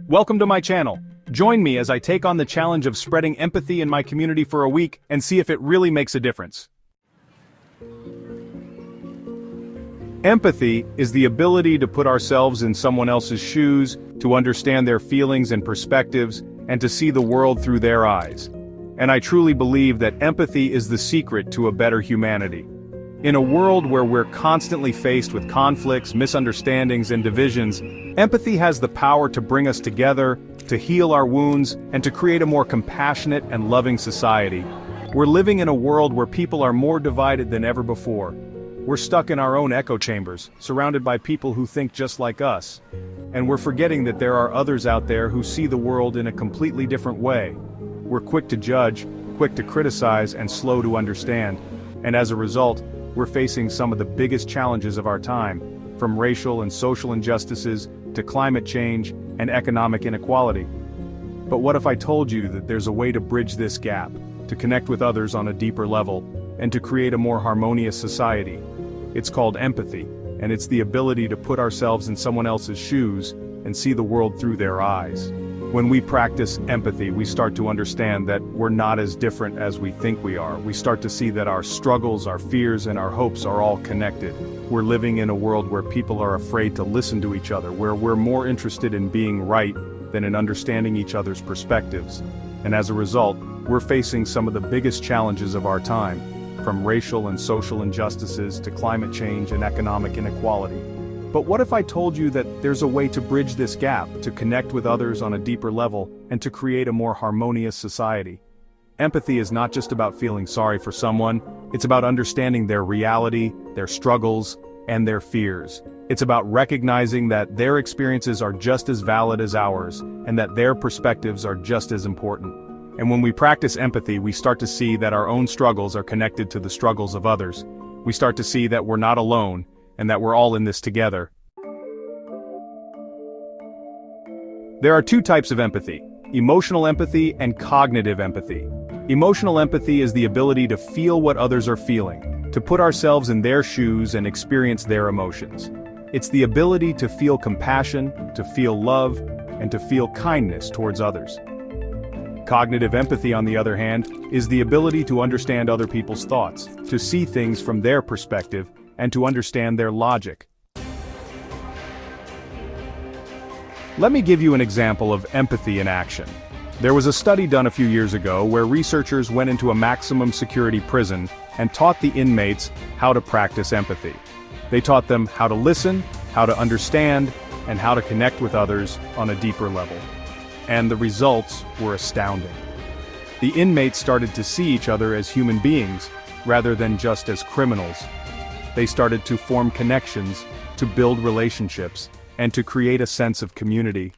Welcome to my channel. Join me as I take on the challenge of spreading empathy in my community for a week and see if it really makes a difference. Empathy is the ability to put ourselves in someone else's shoes, to understand their feelings and perspectives, and to see the world through their eyes. And I truly believe that empathy is the secret to a better humanity. In a world where we're constantly faced with conflicts, misunderstandings, and divisions, empathy has the power to bring us together, to heal our wounds, and to create a more compassionate and loving society. We're living in a world where people are more divided than ever before. We're stuck in our own echo chambers, surrounded by people who think just like us. And we're forgetting that there are others out there who see the world in a completely different way. We're quick to judge, quick to criticize, and slow to understand. And as a result, we're facing some of the biggest challenges of our time, from racial and social injustices to climate change and economic inequality. But what if I told you that there's a way to bridge this gap, to connect with others on a deeper level, and to create a more harmonious society? It's called empathy, and it's the ability to put ourselves in someone else's shoes and see the world through their eyes. When we practice empathy, we start to understand that we're not as different as we think we are. We start to see that our struggles, our fears, and our hopes are all connected. We're living in a world where people are afraid to listen to each other, where we're more interested in being right than in understanding each other's perspectives. And as a result, we're facing some of the biggest challenges of our time, from racial and social injustices to climate change and economic inequality. But what if I told you that there's a way to bridge this gap, to connect with others on a deeper level, and to create a more harmonious society? Empathy is not just about feeling sorry for someone, it's about understanding their reality, their struggles, and their fears. It's about recognizing that their experiences are just as valid as ours, and that their perspectives are just as important. And when we practice empathy, we start to see that our own struggles are connected to the struggles of others. We start to see that we're not alone, and that we're all in this together. There are two types of empathy: emotional empathy and cognitive empathy. Emotional empathy is the ability to feel what others are feeling, to put ourselves in their shoes and experience their emotions. It's the ability to feel compassion, to feel love, and to feel kindness towards others. Cognitive empathy, on the other hand, is the ability to understand other people's thoughts, to see things from their perspective, and to understand their logic. Let me give you an example of empathy in action. There was a study done a few years ago where researchers went into a maximum security prison and taught the inmates how to practice empathy. They taught them how to listen, how to understand, and how to connect with others on a deeper level. And the results were astounding. The inmates started to see each other as human beings, rather than just as criminals. They started to form connections, to build relationships, and to create a sense of community.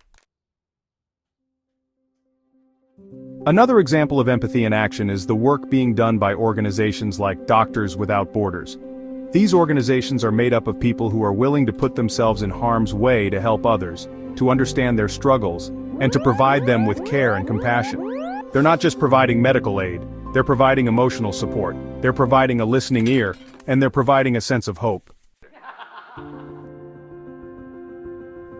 Another example of empathy in action is the work being done by organizations like Doctors Without Borders. These organizations are made up of people who are willing to put themselves in harm's way to help others, to understand their struggles, and to provide them with care and compassion. They're not just providing medical aid, they're providing emotional support, they're providing a listening ear, and they're providing a sense of hope.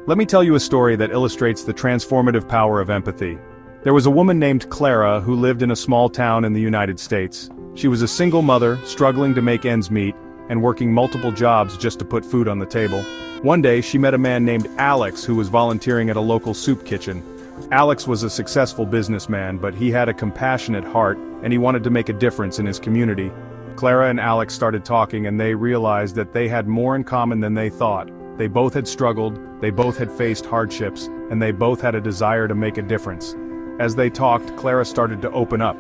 Let me tell you a story that illustrates the transformative power of empathy. There was a woman named Clara who lived in a small town in the United States. She was a single mother, struggling to make ends meet, and working multiple jobs just to put food on the table. One day, she met a man named Alex who was volunteering at a local soup kitchen. Alex was a successful businessman, but he had a compassionate heart, and he wanted to make a difference in his community. Clara and Alex started talking, and they realized that they had more in common than they thought. They both had struggled, they both had faced hardships, and they both had a desire to make a difference. As they talked, Clara started to open up,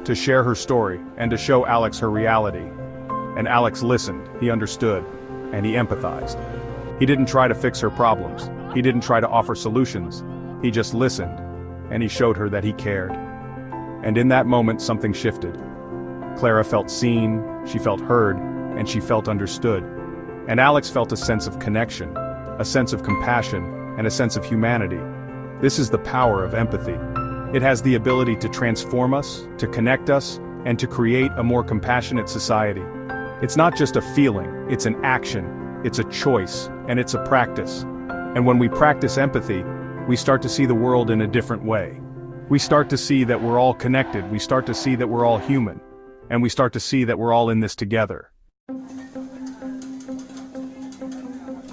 to share her story, and to show Alex her reality. And Alex listened, he understood, and he empathized. He didn't try to fix her problems. He didn't try to offer solutions. He just listened, and he showed her that he cared. And in that moment, something shifted. Clara felt seen, she felt heard, and she felt understood. And Alex felt a sense of connection, a sense of compassion, and a sense of humanity. This is the power of empathy. It has the ability to transform us, to connect us, and to create a more compassionate society. It's not just a feeling, it's an action, it's a choice, and it's a practice. And when we practice empathy, we start to see the world in a different way. We start to see that we're all connected, we start to see that we're all human, and we start to see that we're all in this together.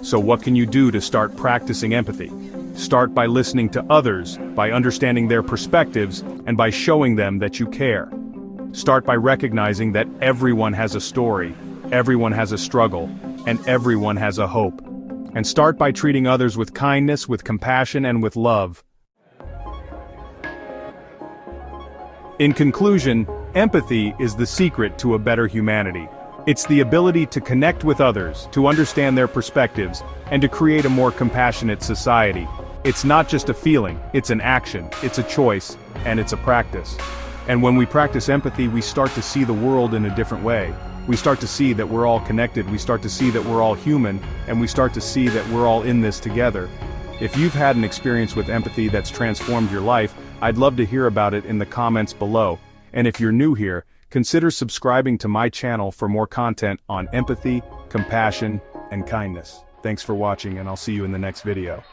So what can you do to start practicing empathy? Start by listening to others, by understanding their perspectives, and by showing them that you care. Start by recognizing that everyone has a story, everyone has a struggle, and everyone has a hope. And start by treating others with kindness, with compassion, and with love. In conclusion, empathy is the secret to a better humanity. It's the ability to connect with others, to understand their perspectives, and to create a more compassionate society. It's not just a feeling, it's an action, it's a choice, and it's a practice. And when we practice empathy, we start to see the world in a different way. We start to see that we're all connected, we start to see that we're all human, and we start to see that we're all in this together. If you've had an experience with empathy that's transformed your life, I'd love to hear about it in the comments below. And if you're new here, consider subscribing to my channel for more content on empathy, compassion, and kindness. Thanks for watching, and I'll see you in the next video.